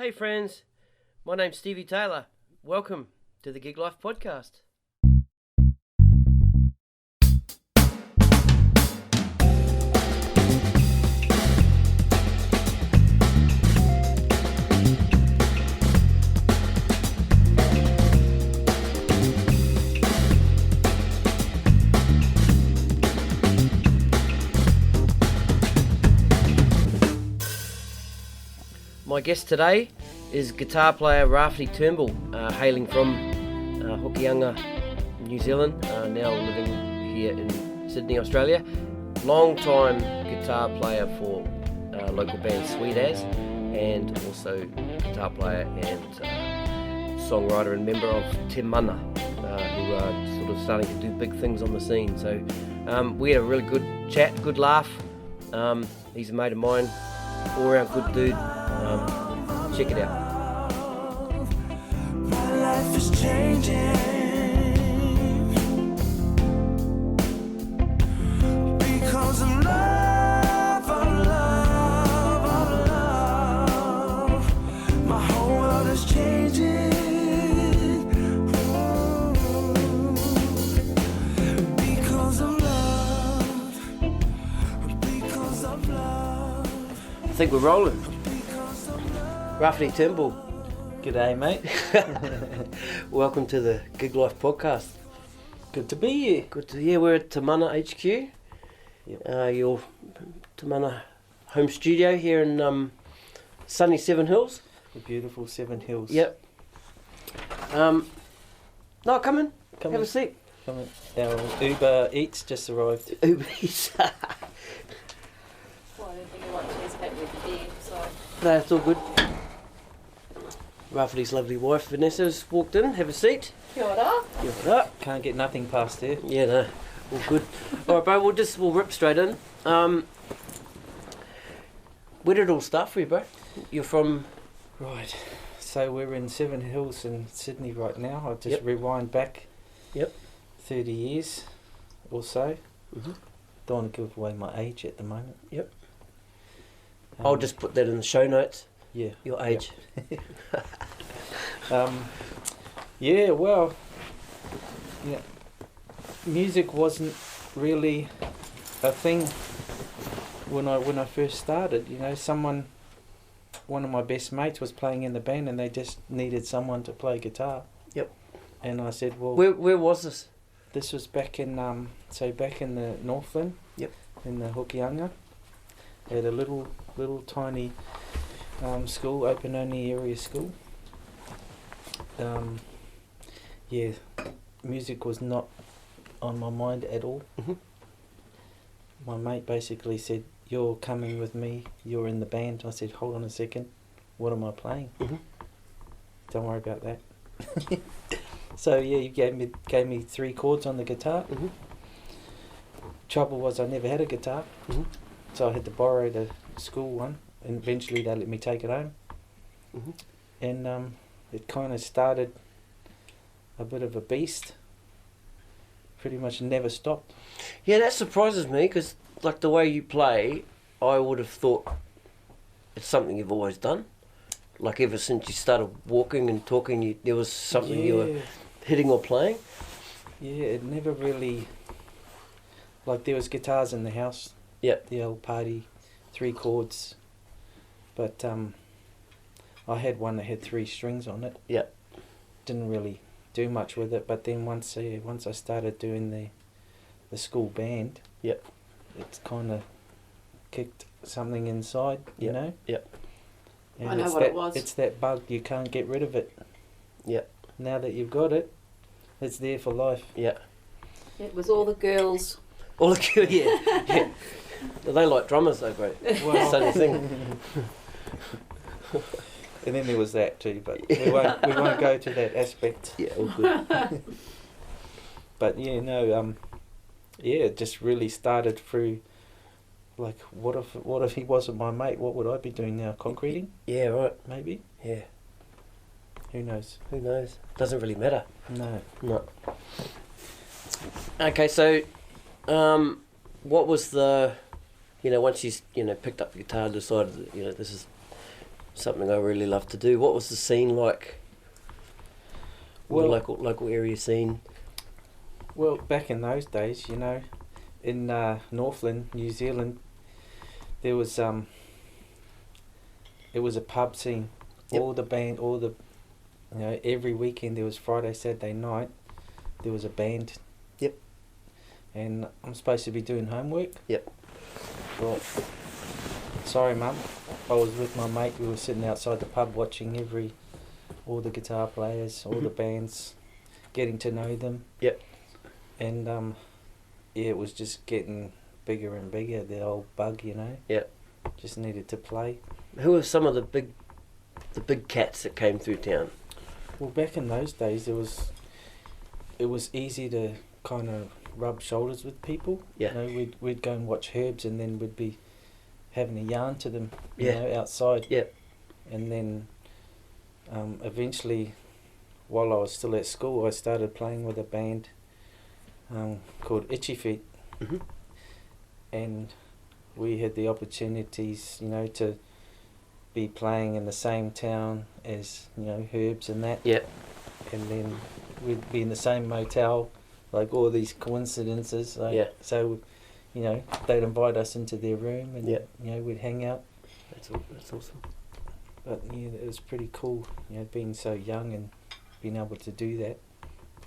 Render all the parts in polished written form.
Hey friends, my name's Stevie Taylor. Welcome to the Gig Life Podcast. My guest today is guitar player Rawhiti Turnbull, hailing from Hokianga, New Zealand, now living here in Sydney, Australia. Long-time guitar player for local band Sweet As, and also guitar player and songwriter and member of TeMana, who are sort of starting to do big things on the scene. So we had a really good chat, good laugh. He's a mate of mine, all-around good dude. Check it out. My life is changing because of love, of love, of love. My whole world is changing because of love, because of love. I think we're rolling. Rawhiti Turnbull. G'day, mate. Welcome to the Gig Life Podcast. Good to be here. Good to hear. We're at TeMana HQ. Yep. Your TeMana home studio here in sunny Seven Hills. The beautiful Seven Hills. Yep. No, come in. Come Have in. a seat. Come in. Our Uber Eats just arrived. Uber Eats. Well, I don't think I want to escape with the beer, so... No, it's all good. Rawhiti's lovely wife Vanessa's walked in. Have a seat. Kia ora. Give it up. Can't get nothing past there. Yeah, no, all good. All right, bro. We'll rip straight in. Where did it all start for you, bro? You're from. Right. So we're in Seven Hills in Sydney right now. I'll just Yep. rewind back. Yep. 30 years or so. Mm-hmm. Don't want to give away my age at the moment. Yep. I'll just put that in the show notes. Yeah. Your age. Yeah, well, yeah, music wasn't really a thing when I first started. You know, one of my best mates was playing in the band, and they just needed someone to play guitar. Yep. And I said, well, Where was this? this was back in back in the Northland. Yep. In the Hokianga, at a little tiny school, open only area school. Yeah, music was not on my mind at all. Mhm. My mate basically said, "You're coming with me. You're in the band." I said, "Hold on a second. What am I playing?" Mhm. Don't worry about that. So yeah, you gave me 3 chords on the guitar. Mm-hmm. Trouble was I never had a guitar, Mhm. so I had to borrow the school one, and eventually they let me take it home. Mhm. And it kind of started a bit of a beast. Pretty much never stopped. Yeah, that surprises me because, like, the way you play, I would have thought it's something you've always done. Like, ever since you started walking and talking, there was something you were hitting or playing. Yeah, it never really... Like, there was guitars in the house. Yep. The old party, 3 chords. But I had one that had 3 strings on it. Yep. Didn't really do much with it, but then once I started doing the school band, Yep. it's kind of kicked something inside, you Yep. know. Yep. And I know it's what that, it was. It's that bug, you can't get rid of it. Yep. Now that you've got it, it's there for life. Yeah. It was all the girls. All the good, yeah. Yeah. They like drummers though, bro. Well, Same thing. and then there was that too, but we won't go to that aspect. Yeah, all good. But yeah, no, yeah, it just really started through. Like, what if he wasn't my mate? What would I be doing now? Concreting, Yeah, right. maybe. Yeah. Who knows? Who knows? Doesn't really matter. No. No. Okay, so, what was the, once you, picked up the guitar, decided that, this is something I really love to do. What was the scene like? Well- The local area scene. Well, back in those days, you know, in Northland, New Zealand, there was it was a pub scene. Yep. All the you know, every weekend there was Friday, Saturday night, there was a band. Yep. And I'm supposed to be doing homework. Yep. Well, sorry, Mum. I was with my mate. We were sitting outside the pub watching all the guitar players, all the bands, getting to know them. Yep. And yeah, it was just getting bigger and bigger. The old bug, you know. Yep. Just needed to play. Who were some of the big cats that came through town? Well, back in those days, it was easy to kind of rub shoulders with people. Yeah. You know, we'd go and watch Herbs, and then we'd be having a yarn to them. You Yeah. know, outside. Yeah. And then eventually, while I was still at school, I started playing with a band called Itchy Feet. Mhm. And we had the opportunities, you know, to be playing in the same town as, you know, Herbs and that. Yep. And then we'd be in the same motel, like all these coincidences. Like, Yeah. So, you know, they'd invite us into their room, and Yeah. you know, we'd hang out. That's awesome. But yeah, it was pretty cool, you know, being so young and being able to do that.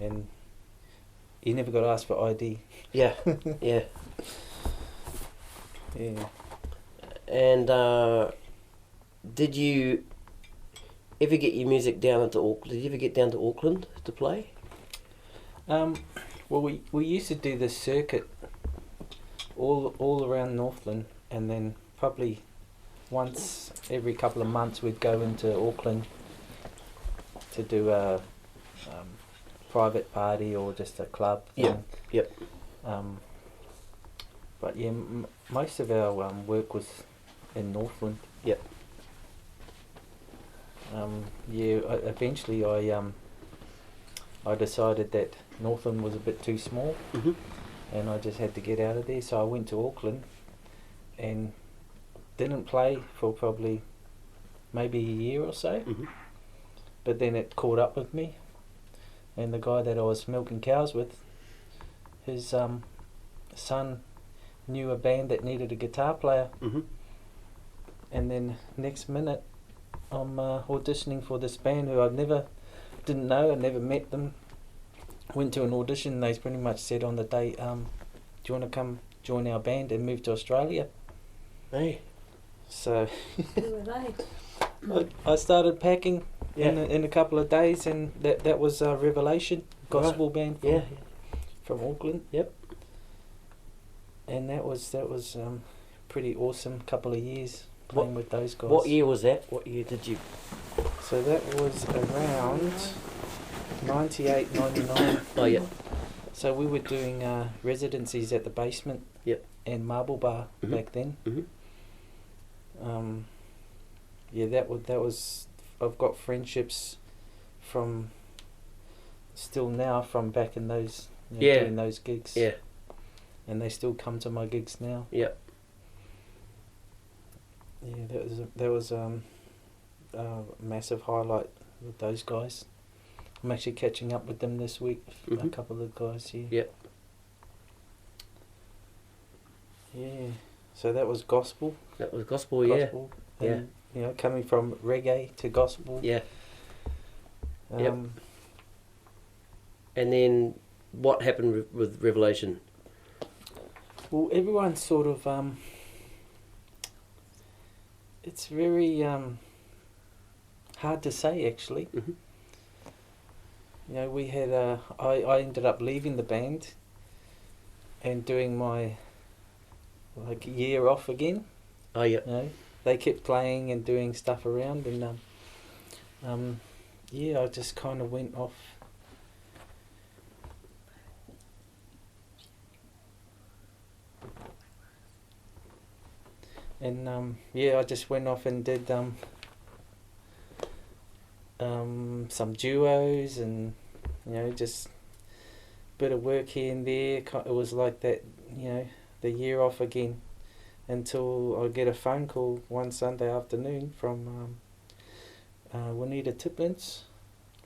And you never got asked for ID. Yeah. Yeah. Yeah. And did you ever get your music down into Auckland? Did you ever get down to Auckland to play? Well, we used to do the circuit all around Northland, and then probably once every couple of months we'd go into Auckland to do a private party or just a club thing. Yep, yep. But yeah, most of our work was in Northland. Yep. Yeah, eventually I decided that Northland was a bit too small, Mhm. and I just had to get out of there. So I went to Auckland and didn't play for probably maybe a year or so. Mhm. But then it caught up with me, and the guy that I was milking cows with, his son knew a band that needed a guitar player, Mhm. and then next minute I'm auditioning for this band who didn't know, I never met them. Went to an audition, they pretty much said on the day, do you want to come join our band and move to Australia? Hey. So Who were they? I started packing Yeah. in a couple of days, and that was Revelation, gospel band from, Yeah. from Auckland. Yep. And that was pretty awesome couple of years playing with those guys. What year was that? What year did you? So that was around 98, 99. Oh yeah. So we were doing residencies at the Basement. Yep. And Marble Bar Mhm. back then. Mhm. Yeah, that was. I've got friendships from still now from back in those. You know, Yeah. Doing those gigs. Yeah. And they still come to my gigs now. Yep. Yeah, that was a massive highlight with those guys. I'm actually catching up with them this week. A Mhm. couple of guys here. Yep. Yeah. So that was gospel. That was gospel. Yeah. Gospel. And, you know, coming from reggae to gospel. Yeah. Yep. Um, And then what happened with Revelation? Well, everyone's sort of it's very hard to say actually. Mhm. You know, we had I ended up leaving the band and doing my like year off again. Oh yeah. You know, they kept playing and doing stuff around, and yeah, I just kind of went off. And yeah, I just went off and did some duos and, you know, just bit of work here and there. It was like that, you know, the year off again, until I get a phone call one Sunday afternoon from Juanita Tiplins,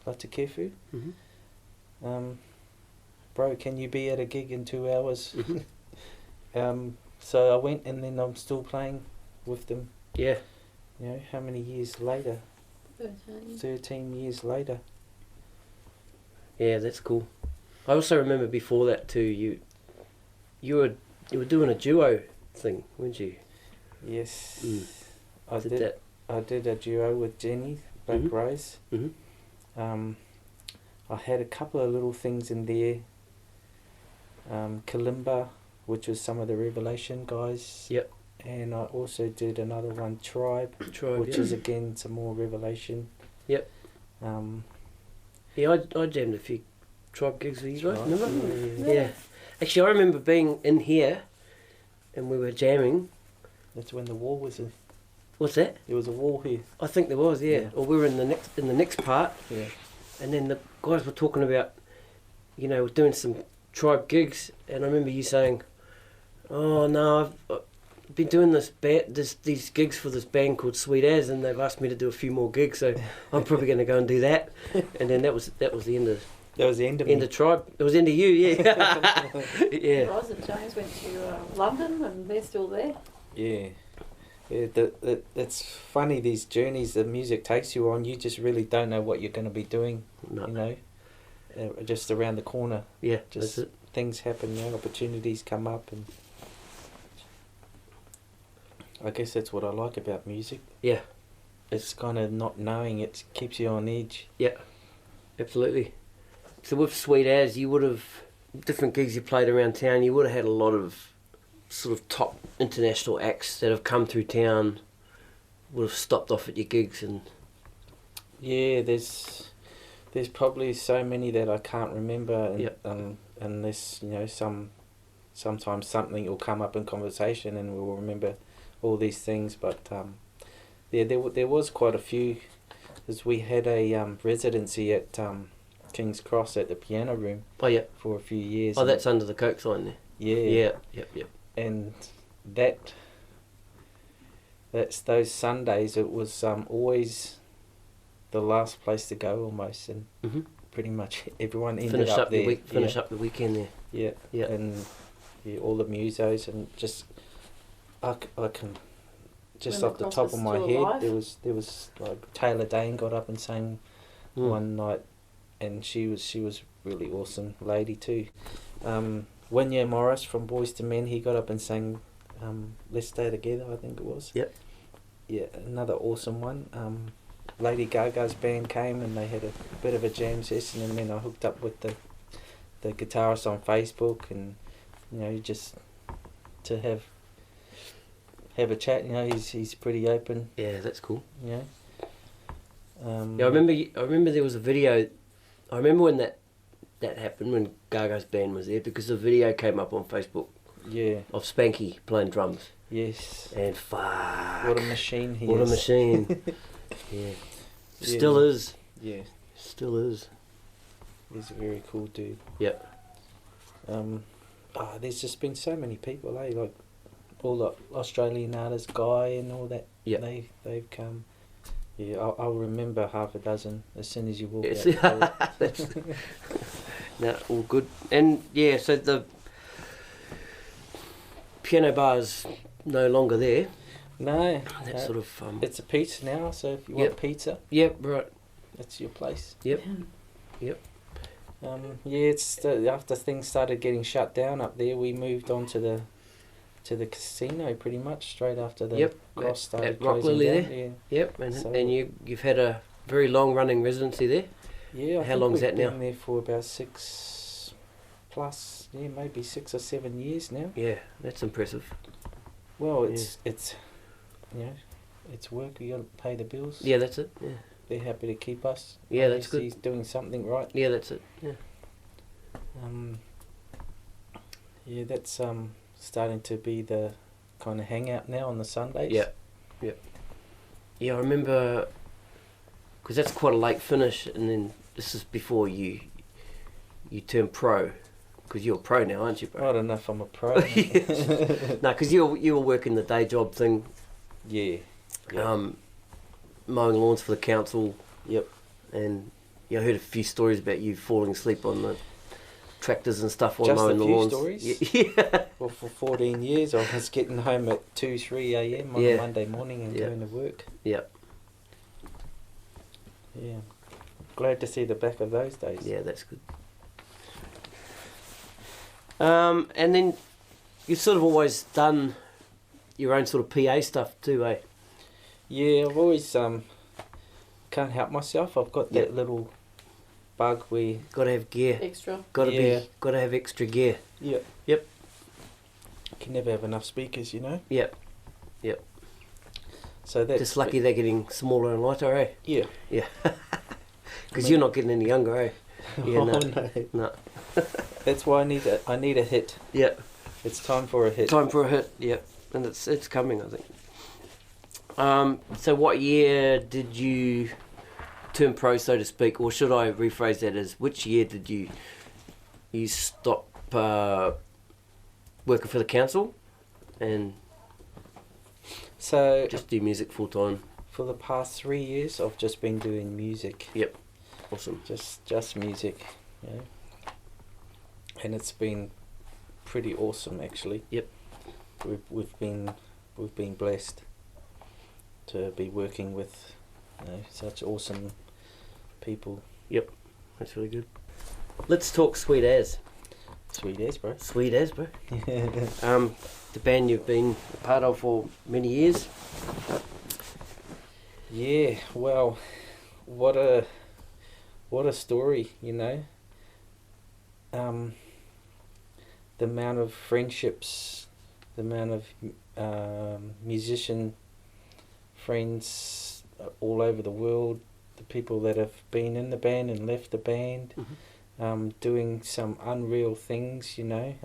Latakefu. Mm-hmm. Bro, can you be at a gig in 2 hours? Mm-hmm. So I went, and then I'm still playing with them. Yeah. You know, how many years later? 13. 13 years later. Yeah, that's cool. I also remember before that too. You were doing a duo thing, weren't you? Yes. Mm. I Did did. that. I did a duo with Jenny, Black Mhm. Rose. Mm-hmm. I had a couple of little things in there. Kalimba, which was some of the Revelation guys. Yep. And I also did another one, Tribe, Tribe, which yeah. is again some more Revelation. Yep. Yeah, I jammed a few Tribe gigs with you guys. Tribe, Remember? yeah. Yeah. Actually, I remember being in here, and we were jamming. That's when the wall was in. What's that? There was a wall here. I think there was, yeah. Yeah. Or we were in the next part, Yeah. and then the guys were talking about, doing some Tribe gigs, and I remember you saying, "Oh no, I've been doing these gigs for this band called Sweet As, and they've asked me to do a few more gigs, so I'm probably going to go and do that." And then that was the end of That was the end of end me. of Tribe. It was end of you, yeah. Yeah. Roz and James went to London, and they're still there. Yeah. Yeah, it's funny, these journeys that music takes you on, you just really don't know what you're going to be doing, No. just around the corner. Yeah, Just that's it. things happen, opportunities come up, and I guess that's what I like about music. Yeah. It's kind of not knowing, it keeps you on edge. Yeah, absolutely. So with Sweet As, you would have, different gigs you played around town, you would have had a lot of sort of top international acts that have come through town, would have stopped off at your gigs, and Yeah, there's probably so many that I can't remember, and Yep. Unless sometimes something will come up in conversation and we'll remember all these things. But yeah, there was quite a few, as we had a residency at King's Cross at the piano room oh yeah, for a few years. oh and that's under the Coke sign there. yeah, Yep. and that's those Sundays. It was always the last place to go almost, and Mm-hmm. pretty much everyone ended Finish up there. up the weekend there. Yeah, Yeah. and all the musos, and just I can just When off the the Cross top was of my still head, alive? there was like Taylor Dane got up and sang Mm. one night, and she was really awesome lady too. Winya Morris from Boys to Men, he got up and sang Let's Stay Together, I think it was. Yep. Yeah, another awesome one. Lady Gaga's band came and they had a bit of a jam session, and then I hooked up with the guitarist on Facebook, and just to have a chat. He's pretty open. Yeah, that's cool. Yeah, Yeah, I remember there was a video. I remember when that happened, when Gaga's band was there, because the video came up on Facebook Yeah. of Spanky playing drums. Yes. And fuck, What a machine he what is. a machine. Yeah. Yeah. Still is. Yeah. Still is. He's a very cool dude. Yep. There's just been so many people, like all the Australian artists, Guy and all that. Yep. They've come. Yeah, I'll remember half a dozen as soon as you walk Yes. out. That's, no, all good. And yeah, so the piano bar's no longer there. No, That's sort of it's a pizza now. So if you Yep. want pizza, Yep, right. that's your place. Yep. Yeah, it's after things started getting shut down up there, we moved on to the casino pretty much straight after the Yep. Cross started At Rock closing Lily down. there? Yep, and So- and you've had a very long running residency there. Yeah. I How think long's we've that now? Been there for about 6 plus, maybe 6 or 7 years now. Yeah, that's impressive. Well, Yeah. it's it's work. You got to pay the bills. Yeah, that's it. Yeah, They're happy to keep us. Yeah, that's Obviously good. He's doing something right. yeah, that's it. Yeah. Yeah, that's starting to be the kind of hangout now on the Sundays. Yeah, yeah. Yeah, I remember, because that's quite a late finish, and then this is before you turn pro, because you're a pro now, aren't you, I bro? don't know if I'm a pro. No, because you were working the day job thing. Yeah. Yeah. mowing lawns for the council, Yep. and I heard a few stories about you falling asleep on the tractors and stuff while Just a mowing the few lawns. stories? Yeah. Well, for 14 years, I was getting home at 2, 3 a.m. on Yeah. Monday morning and Yeah. going to work. Yep. Yeah. Glad to see the back of those days. Yeah, that's good. And then you've sort of always done your own sort of PA stuff too, eh? Yeah, I've always can't help myself. I've got that Yep. little bug where Got to have gear. Extra. Got Yeah. to have extra gear. Yep. Yep. can never have enough speakers, you know. Yep. So that's Just lucky they're getting smaller and lighter, eh? Yeah. Yeah. Because you're not getting any younger, eh? Yeah, Oh no. no. No. That's why I need a hit. Yep. It's time for a hit. Time for a hit. Yep. And it's coming, I think. So what year did you turn pro, so to speak, or should I rephrase that as which year did you stop working for the council and So just do music full time? for the past 3 years, I've just been doing music. Yep. Awesome. Just music, you know. And it's been pretty awesome, actually. Yep. We've been blessed to be working with, you know, such awesome people. That's really good. Let's talk Sweet As. Sweet as, bro. Sweet As, bro. The band you've been a part of for many years. Yeah, well, what a story, you know. The amount of friendships, the amount of musician friends all over the world, the people that have been in the band and left the band, doing some unreal things, you know.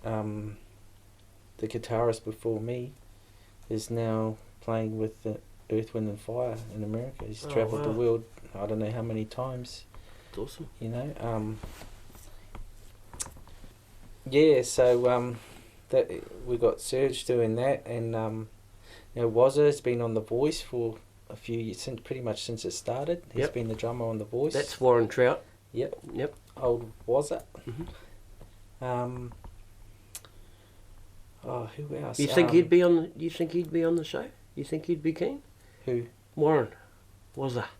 The guitarist before me is now playing with the Earth, Wind and Fire in America. He's travelled the wow. world I don't know how many times, It's awesome. you know. Yeah, so that we got Serge doing that, and you know, Wazza has been on The Voice for a few years, pretty much since it started. He's Yep. been the drummer on The Voice. That's Warren Trout. Yep. Yep. Old Wazza. Mhm. Oh, who else? You think he'd be on? You think he'd be on the show? You think he'd be keen? Who? Warren, was that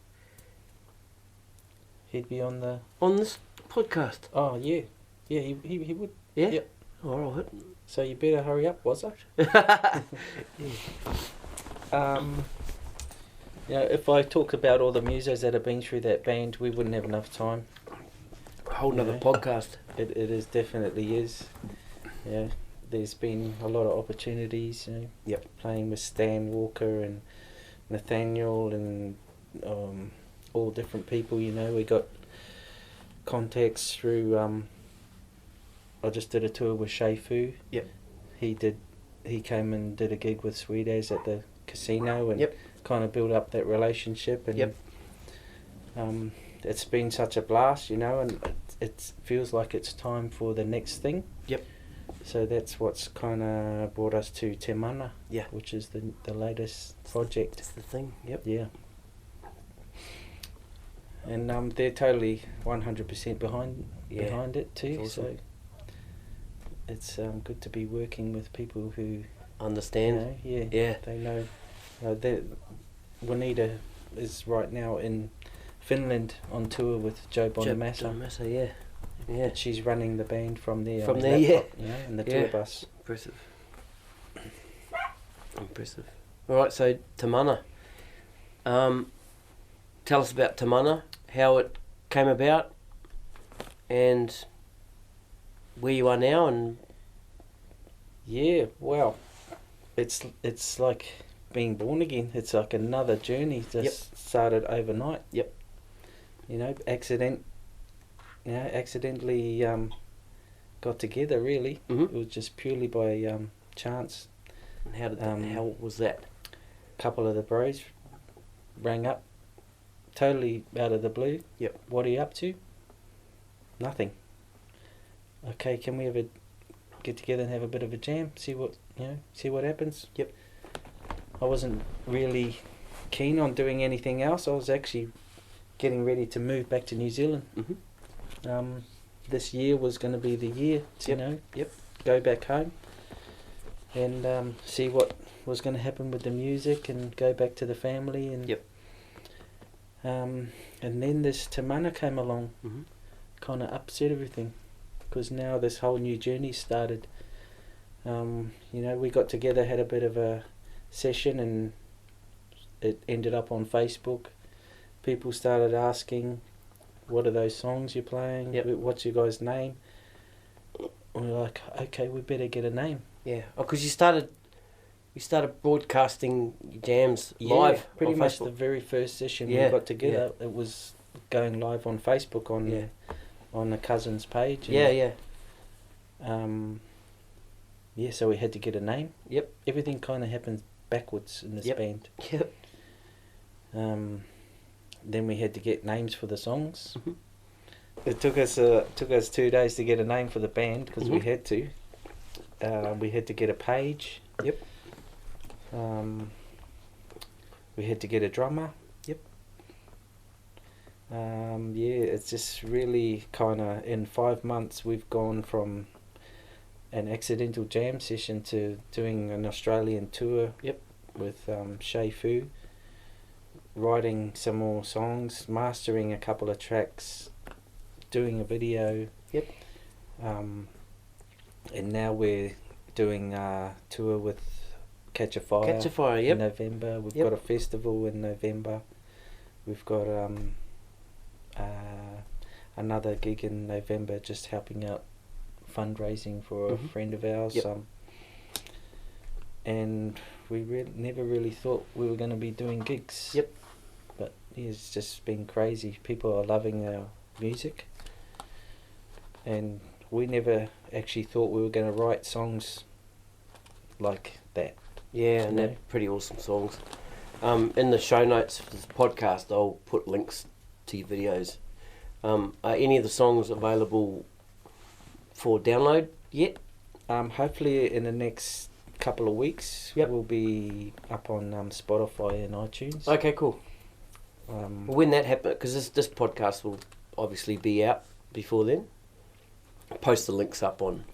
He'd be on the. on this podcast? Oh yeah, yeah. He would. Yeah. Yep. All right. So you better hurry up, Wazza. You know, if I talk about all the musos that have been through that band, we wouldn't have enough time. Whole nother Yeah. podcast. It is definitely is. Yeah, there's been a lot of opportunities. You know, Yep. playing with Stan Walker and Nathaniel and all different people. You know, we got contacts through. I just did a tour with Shay Fu. Yep. He came and did a gig with Sweet As at the casino and Yep. kind of built up that relationship, and Yep. it's been such a blast, you know, and it feels like it's time for the next thing. Yep. So that's what's kind of brought us to TeMana, Yeah. which is the latest project. That's the thing. Yep. Yeah. And they're totally 100% behind it too. That's awesome. So it's good to be working with people who, you Understand. know, yeah, Yeah. they know. Juanita is right now in Finland on tour with Joe Bonamassa. Joe Bonamassa, yeah. Yeah. But she's running the band from there. From on his there, laptop, you know, in the Yeah. tour bus. Impressive. Impressive. All right. So TeMana. Tell us about TeMana, how it came about, and where you are now, and Yeah, well, it's like being born again. It's like another journey. Just started overnight. Yep. You know, accidentally got together. Really, Mhm. it was just purely by chance. and how did how was that? A couple of the bros rang up, totally out of the blue. Yep. What are you up to? Nothing. Okay, can we ever get together and have a bit of a jam? See what happens. Yep. I wasn't really keen on doing anything else. I was actually getting ready to move back to New Zealand. Mm-hmm. This year was going to be the year to go back home and see what was going to happen with the music and go back to the family and and then this TeMana came along, Mm-hmm. kind of upset everything, because now this whole new journey started. We got together, had a bit of a session, and it ended up on Facebook. People started asking, what are those songs you're playing? Yep. What's your guy's name? And we're like, okay, we better get a name. Yeah. Oh, because you started broadcasting jams live pretty on much Facebook. the very first session Yeah, we got together. It was going live on Facebook on a cousin's page. And, so we had to get a name. Yep. Everything kind of happens backwards in this band. Yep. Then we had to get names for the songs. Mhm. It took us 2 days to get a name for the band because we Mhm. had to. We had to get a page. Yep. We had to get a drummer. Yep. It's just really kind of, in 5 months we've gone from an accidental jam session to doing an Australian tour. Yep. With Shay Fu, writing some more songs, mastering a couple of tracks, doing a video. Yep. And now we're doing a tour with Catch a Fire. Catch a Fire, In yep. November. We've Yep. got a festival in November. We've got another gig in November, just helping out fundraising for a Mhm. friend of ours. Yep. And we never really thought we were going to be doing gigs. Yep. But it's just been crazy. People are loving our music. And we never actually thought we were going to write songs like that. Yeah, and No. they're pretty awesome songs. In the show notes for this podcast, I'll put links to your videos. Are any of the songs available for download yet? Hopefully in the next couple of weeks, Yep. we'll be up on Spotify and iTunes. Okay, cool. Um, When that happens, because this podcast will obviously be out before then, post the links up on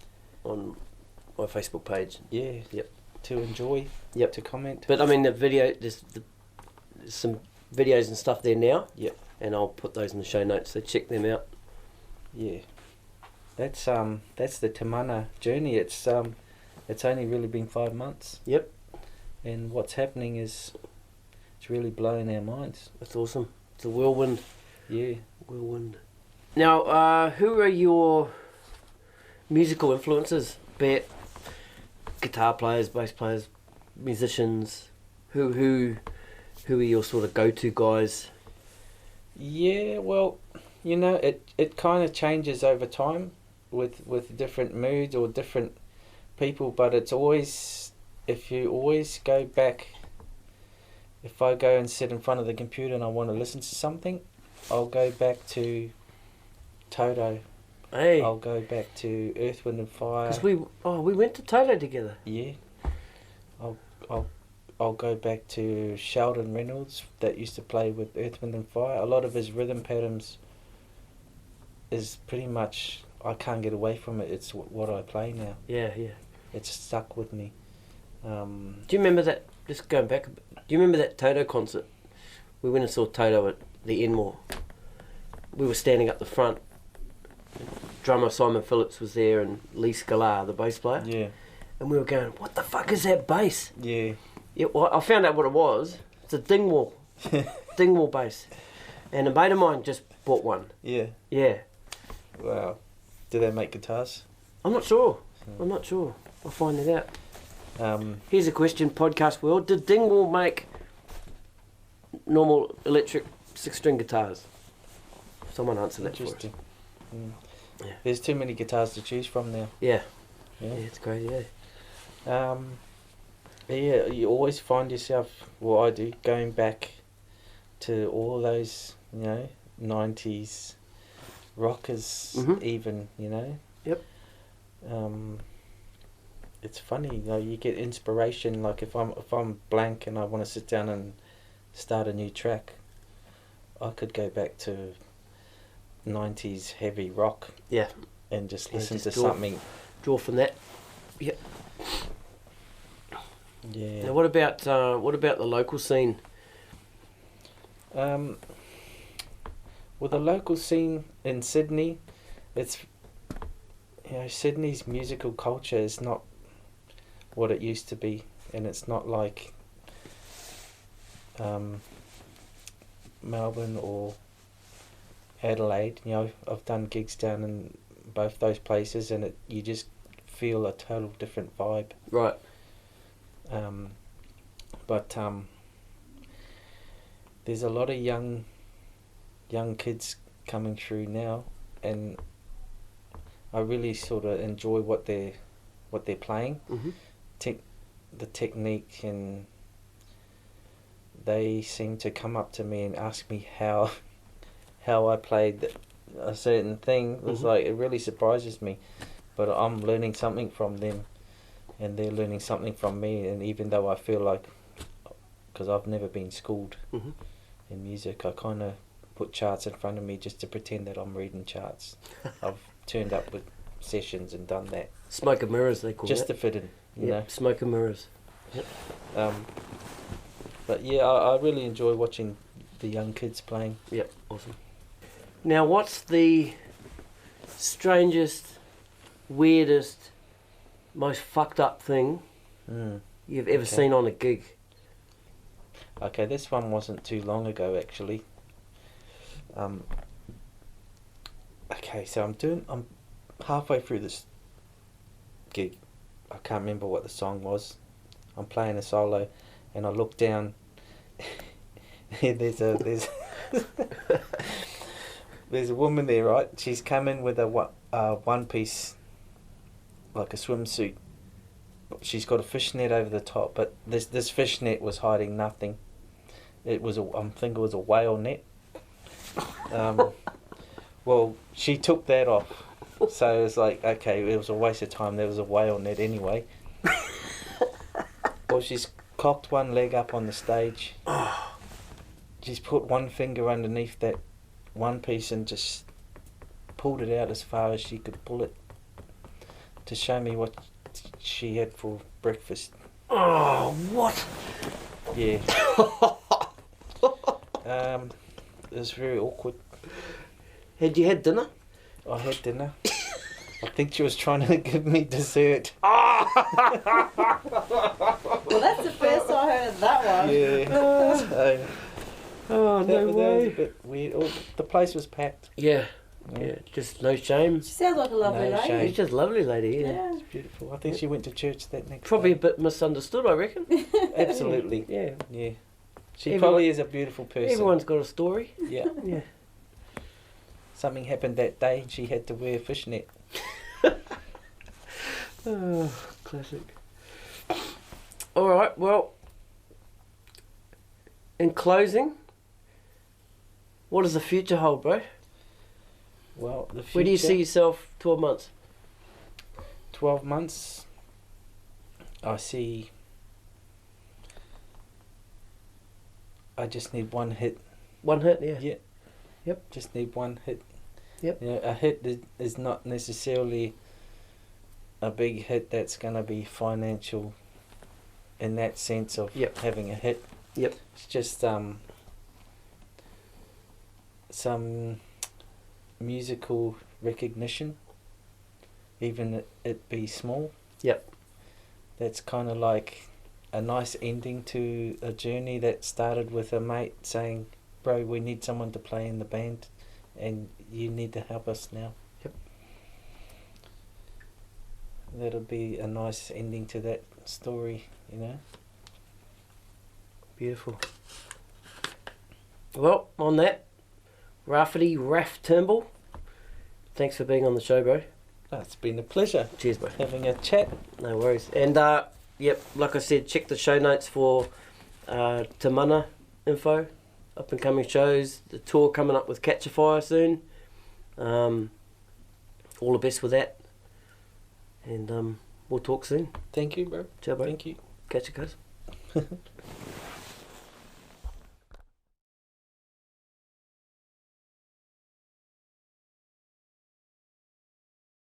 my Facebook page. yeah. Yep. To enjoy. Yep. To comment. But I mean, there's some videos and stuff there now. Yep. And I'll put those in the show notes, so check them out. Yeah. That's the TeMana journey. It's only really been 5 months. Yep. And what's happening is it's really blowing our minds. That's awesome. It's a whirlwind. Yeah. Whirlwind. Now, who are your musical influences? Be it guitar players, bass players, musicians. Who are your sort of go-to guys? Yeah, well, it kind of changes over time with different moods or different people, but it's always, if you always go back, if I go and sit in front of the computer and I want to listen to something, I'll go back to Toto. Hey, I'll go back to Earth, Wind and Fire. because we went to Toto together. Yeah. I'll go back to Sheldon Reynolds, that used to play with Earth, Wind and Fire. A lot of his rhythm patterns is pretty much, I can't get away from it. It's what I play now. Yeah. It's stuck with me. Do you remember that? Just going back a bit. Do you remember that Toto concert? We went and saw Toto at the Enmore. We were standing up the front. Drummer Simon Phillips was there, and Lee Scalar, the bass player. Yeah. And we were going, "What the fuck is that bass?" Yeah. Yeah, well, I found out what it was. It's a Dingwall, Dingwall bass. And a mate of mine just bought one. Yeah. Yeah, Wow. Do they make guitars? I'm not sure. I'll find it out. Here's a question, podcast world. Did Dingwall make normal electric 6-string guitars? Someone answer that for us. Interesting. Yeah. There's too many guitars to choose from now. Yeah, Yeah. it's crazy, Yeah, you always find yourself, well, I do, going back to all those, 90s rockers, Mhm. even, Yep. It's funny, you get inspiration. Like if I'm blank and I want to sit down and start a new track, I could go back to 90s heavy rock Yeah. and just Yeah, listen just to draw- something. Draw from that. Yeah. Now, what about the local scene? Well, the local scene in Sydney, it's, Sydney's musical culture is not what it used to be, and it's not like Melbourne or Adelaide. I've done gigs down in both those places, and you just feel a total different vibe. Right. But there's a lot of young kids coming through now, and I really sort of enjoy what they're playing, Mm-hmm. the technique, and they seem to come up to me and ask me how I played a certain thing. It was Mhm. like, it really surprises me, but I'm learning something from them, and they're learning something from me. And even though I feel like, because I've never been schooled Mm-hmm. in music, I kind of put charts in front of me just to pretend that I'm reading charts. I've turned up with sessions and done that Smoke and mirrors, they call just it. to fit in, you Yeah, smoke and mirrors. know. But yeah, I really enjoy watching the young kids playing. Yep, awesome. Now, what's the strangest, weirdest, most fucked up thing you've ever Okay. seen on a gig? Okay, this one wasn't too long ago actually. Okay, so I'm halfway through this gig. I can't remember what the song was. I'm playing a solo, and I look down. there's there's a woman there, right? She's come in with a one piece, like a swimsuit. She's got a fishnet over the top, but this fishnet was hiding nothing. It was I think it was a whale net. Well, she took that off, so it was like, okay, it was a waste of time. There was a whale net anyway. Well, she's cocked one leg up on the stage. She's put one finger underneath that one piece and just pulled it out as far as she could pull it to show me what she had for breakfast. Oh, what? Yeah. It was very awkward. Had you had dinner? I had dinner. I think she was trying to give me dessert. Well, that's the first I heard of that one. Yeah. So Oh, that no was a way. bit weird. Oh, the place was packed. Yeah, yeah, just no shame. She sounds like a lovely No lady. shame. She's just a lovely lady, yeah. Yeah. It's beautiful. I think she went to church that next Probably a day. bit misunderstood, I reckon. Absolutely. Yeah. Yeah. She Everyone- probably is a beautiful person. Everyone's got a story. Yeah. Yeah. Something happened that day and she had to wear a fishnet. Oh, classic. All right, well, in closing, what does the future hold, bro? Well, the future, Where do you see yourself 12 months? 12 months, I see. I just need one hit. One hit, yeah. Yeah. Yep. Just need one hit. Yep. You know, a hit is not necessarily a big hit that's going to be financial in that sense of Yep. having a hit. Yep. It's just some musical recognition, even it be small. Yep. That's kind of like a nice ending to a journey that started with a mate saying, bro, we need someone to play in the band and you need to help us now. Yep. That'll be a nice ending to that story, you know. Beautiful. Well, on that, Rawhiti Turnbull, thanks for being on the show, bro. Oh, it's been a pleasure Cheers, bro. having a chat. No worries. And, yep, like I said, check the show notes for TeMana info, up and coming shows, the tour coming up with Catch a Fire soon. All the best with that. And we'll talk soon. Thank you, bro. Ciao, bro. Thank you. Catch you guys.